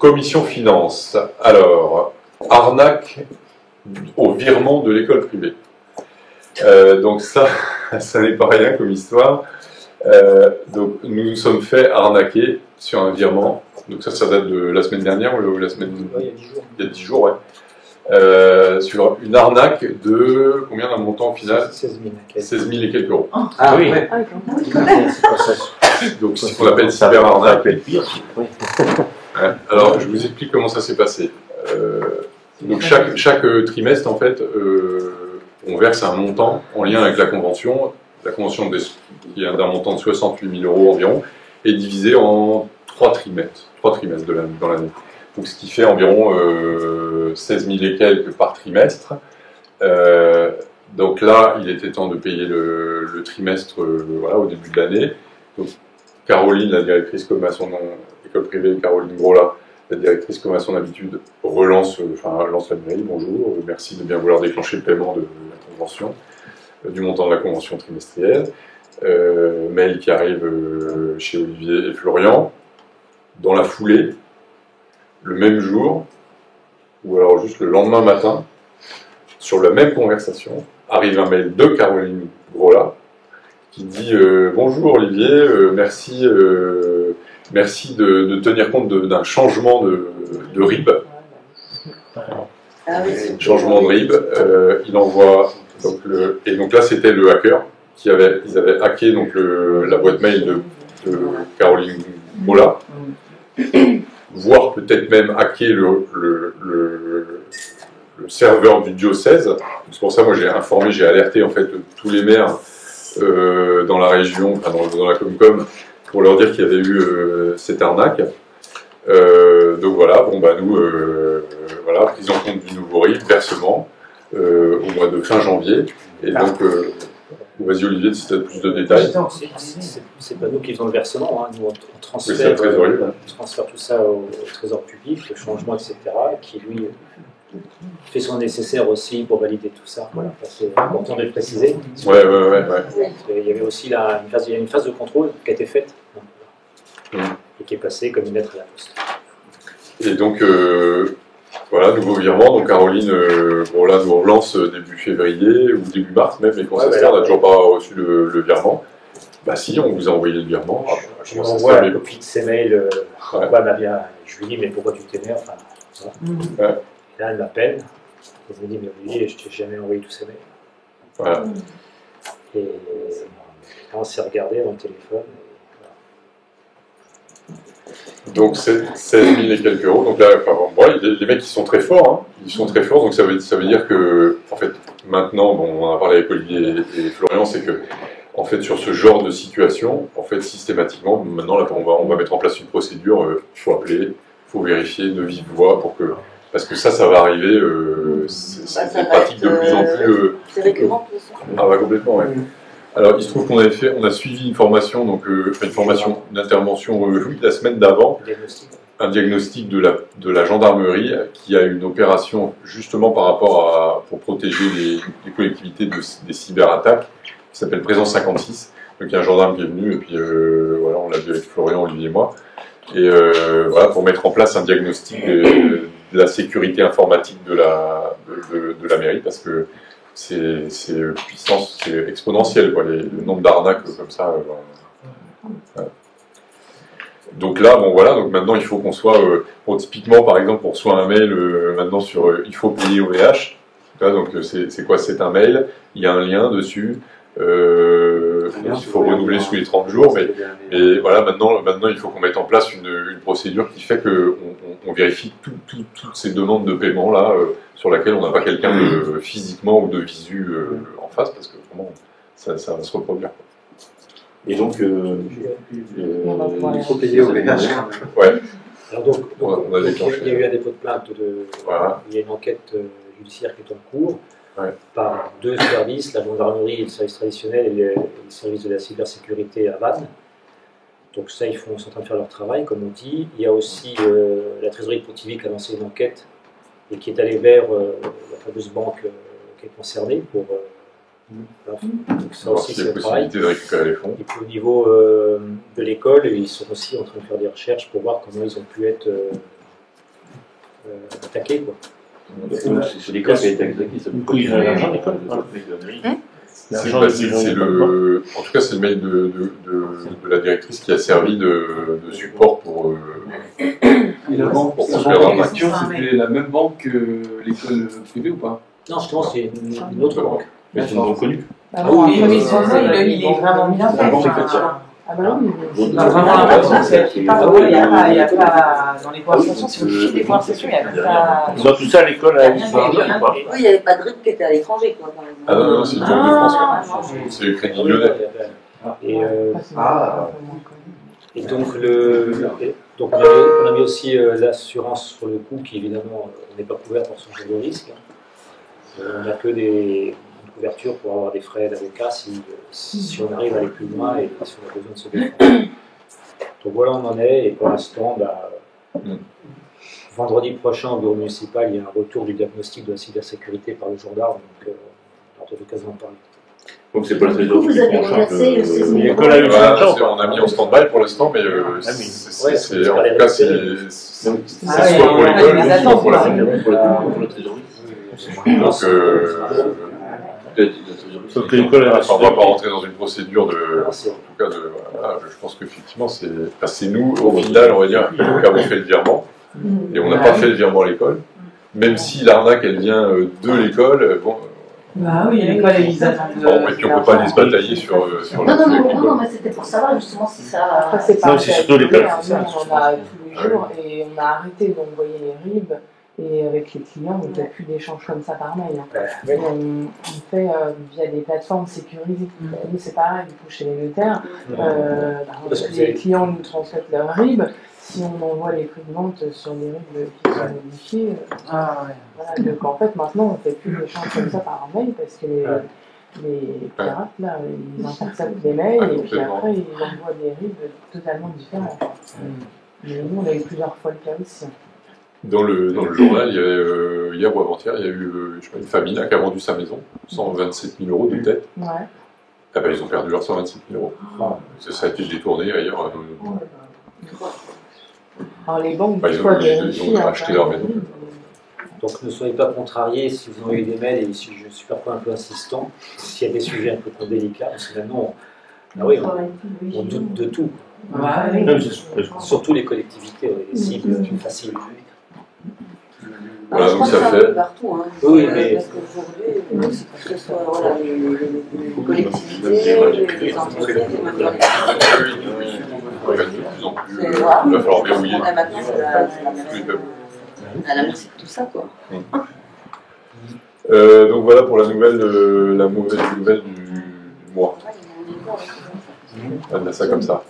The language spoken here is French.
Commission finance. Alors, arnaque au virement de l'école privée. Donc ça n'est pas rien comme histoire. Donc nous nous sommes fait arnaquer sur un virement. Donc ça date de la semaine dernière ou la semaine... Ouais, il y a 10 jours. Il y a 10 jours, ouais. Sur une arnaque de combien d'un montant final? 16 000. 16 000 et quelques euros. Ah oui. Ah, Donc c'est ce qu'on appelle cyber-arnaque. Pire. Oui. Ouais. Alors je vous explique comment ça s'est passé. Donc chaque trimestre, en fait, on verse un montant en lien avec la convention. La convention qui est d'un montant de 68 000 euros environ est divisée en 3 trimestres dans l'année. Donc ce qui fait environ 16 000 et quelques par trimestre. Donc là, il était temps de payer le trimestre voilà, au début de l'année. Donc Caroline, la directrice comme à son nom, école privée, Caroline Grola, la directrice comme à son habitude, lance la mairie, bonjour, merci de bien vouloir déclencher le paiement de la convention, du montant de la convention trimestrielle. Mail qui arrive chez Olivier et Florian. Dans la foulée, le même jour, ou alors juste le lendemain matin, sur la même conversation, arrive un mail de Caroline Grola qui dit bonjour Olivier, merci de tenir compte d'un changement de RIB. Changement de RIB, il envoie et donc là c'était le hacker ils avaient hacké donc la boîte mail de Caroline Grola, voire peut-être même hacké le serveur du diocèse. C'est pour ça moi j'ai alerté en fait tous les maires dans la région, enfin dans la Comcom, pour leur dire qu'il y avait eu cette arnaque. Donc voilà, bon bah nous, voilà, prise en compte du nouveau RIB, versement au mois de fin janvier. Et donc, vas-y Olivier, si tu as plus de détails. C'est pas nous qui faisons le versement, hein. Nous on transfère, oui, c'est la trésorerie, on transfère tout ça au trésor public, le changement, etc., qui lui fait son nécessaire aussi pour valider tout ça. Voilà, c'est important de le préciser. Ouais. Il y avait aussi une phase de contrôle qui a été faite et qui est passée comme une lettre à la poste. Et donc, voilà, nouveau virement. Donc Caroline, là, nous relance début février ou début mars même, mais quand ça se fait, on n'a toujours pas reçu le virement. Bah si, on vous a envoyé le virement. Je lui envoie la copie de ces mails. Je lui dis, mais pourquoi tu t'énerves, voilà. Et là, elle m'appelle. Elle me dit, mais Olivier, je t'ai jamais envoyé tous ces mails. Voilà. Et là, on s'est regardé dans le téléphone. Donc 16 000 et quelques euros. Donc là, les mecs ils sont très forts, hein. Ils sont très forts. Donc ça veut dire que, en fait, maintenant, on en a parlé avec Olivier et Florian, c'est que, en fait, sur ce genre de situation, en fait, systématiquement, maintenant, là, on va mettre en place une procédure. Il faut appeler, il faut vérifier de vive voix parce que ça va arriver. C'est des pratiques de plus en plus. C'est récurrent tout ça. Ah bah complètement, ouais. Alors, il se trouve qu'on a suivi une formation, une intervention la semaine d'avant, un diagnostic de la gendarmerie qui a une opération justement pour protéger les collectivités des cyberattaques, qui s'appelle Présence 56. Donc il y a un gendarme qui est venu, et puis voilà, on l'a vu avec Florian, Olivier et moi, et voilà, pour mettre en place un diagnostic de la sécurité informatique de la mairie, parce que c'est puissance, c'est exponentiel, quoi, le nombre d'arnaques comme ça. Ouais. Donc là, donc maintenant il faut qu'on soit, typiquement par exemple, on reçoit un mail maintenant sur il faut payer OVH. Là, donc c'est quoi? C'est un mail, il y a un lien dessus. Il faut renouveler sous les 30 jours, mais voilà, maintenant il faut qu'on mette en place une procédure qui fait qu'on vérifie toutes ces demandes de paiement là, sur laquelle on n'a pas quelqu'un physiquement ou de visu en face, parce que vraiment ça va se reproduire. Et donc, il faut payer au VH. Ouais. Alors donc on a déclenché. Il y a eu un dépôt de plainte, voilà. Il y a une enquête judiciaire qui est en cours. Ouais. Par 2 services, la gendarmerie et le service traditionnel et le service de la cybersécurité à Vannes. Donc ça, ils sont en train de faire leur travail, comme on dit. Il y a aussi la trésorerie de Pontivy qui a lancé une enquête et qui est allée vers la fameuse banque qui est concernée pour... donc ça aussi, c'est le travail. De récupérer les fonds. Et puis au niveau de l'école, ils sont aussi en train de faire des recherches pour voir comment ils ont pu être attaqué, quoi. C'est l'école qui a été attaquée, ça coup, il y a l'argent de l'école. En tout cas, c'est le mail de la directrice qui a servi de support pour. Et la banque pour en question, c'était la même banque que l'école privée ou pas? Non, justement, c'est une autre banque. Mais c'est une banque connue. Ah oui, mais son mail, il est vraiment bien fait. Ah bah oui, mais vraiment l'impression, c'est qu'il n'y a pas dans les conversations, si vous suivez les conversations, il n'y a pas. Dans tout ça, l'école a eu ça. Oui, il n'y avait pas de RIB qui était à l'étranger, quoi. Ah non, c'est le Banque de France. C'est le Crédit Lyonnais. Et donc, on a mis aussi l'assurance sur le coup, qui évidemment n'est pas couverte pour ce genre de risque. On n'a que une couverture pour avoir des frais d'avocat si on arrive à aller plus loin et si on a besoin de se défendre. Donc voilà, on en est, et pour l'instant, vendredi prochain au bureau municipal, il y a un retour du diagnostic de la cybersécurité par le gendarme, donc on aura l'occasion d'en parler. Donc c'est pas la trésorerie Vous avez reversé 16 000 L'école a eu ça. On a mis en stand-by pour l'instant, mais en tout cas, c'est soit pour l'école ou soit pour la famille. pour la trésorerie. Donc, on ne va pas rentrer dans une procédure de. En tout cas, je pense qu'effectivement, c'est nous, au final, on va dire, qui avons fait le virement, et on n'a pas fait le virement à l'école, même si l'arnaque, elle vient de l'école. Bon, bah oui, l'école, ils attendent. Et puis on ne peut pas aller se batailler sur Non, mais c'était pour savoir justement si ça. Après, c'est pas. Non, c'est surtout l'école. On a tous les jours et on a arrêté d'envoyer les RIB. Et avec les clients, on ne fait plus d'échanges comme ça par mail. On fait via des plateformes sécurisées. Nous, c'est pareil, du coup, chez les notaires. Les clients nous transmettent leurs RIB. Si on envoie les prix de vente sur des RIB qui sont modifiés, voilà, donc en fait, maintenant, on ne fait plus d'échanges comme ça par mail parce que les pirates, là, ils interceptent des mails et puis après, ils envoient des RIB totalement différents. Mais nous, on a eu plusieurs fois le cas aussi. Dans le journal, il y avait, hier ou avant-hier, il y a eu une famille là, qui a vendu sa maison, 127 000 € de tête. Ouais. Ah ben, ils ont perdu leurs 127 000 €. Ça a été détourné ailleurs. Alors les banques, ils ont acheté leur maison. Donc ne soyez pas contrariés si vous avez eu des mails, et si je suis parfois un peu insistant, s'il y a des sujets un peu trop délicats, parce que maintenant, on doute de tout. Surtout les collectivités, les cibles faciles. Voilà, donc ça fait. Partout, oui, mais. Parce qu'aujourd'hui, que ce soit les collectivités, les entreprises, les il va falloir verrouiller. Maintenant, à la merci de tout ça, quoi. Donc voilà pour la mauvaise nouvelle du mois. On va dire ça comme ça.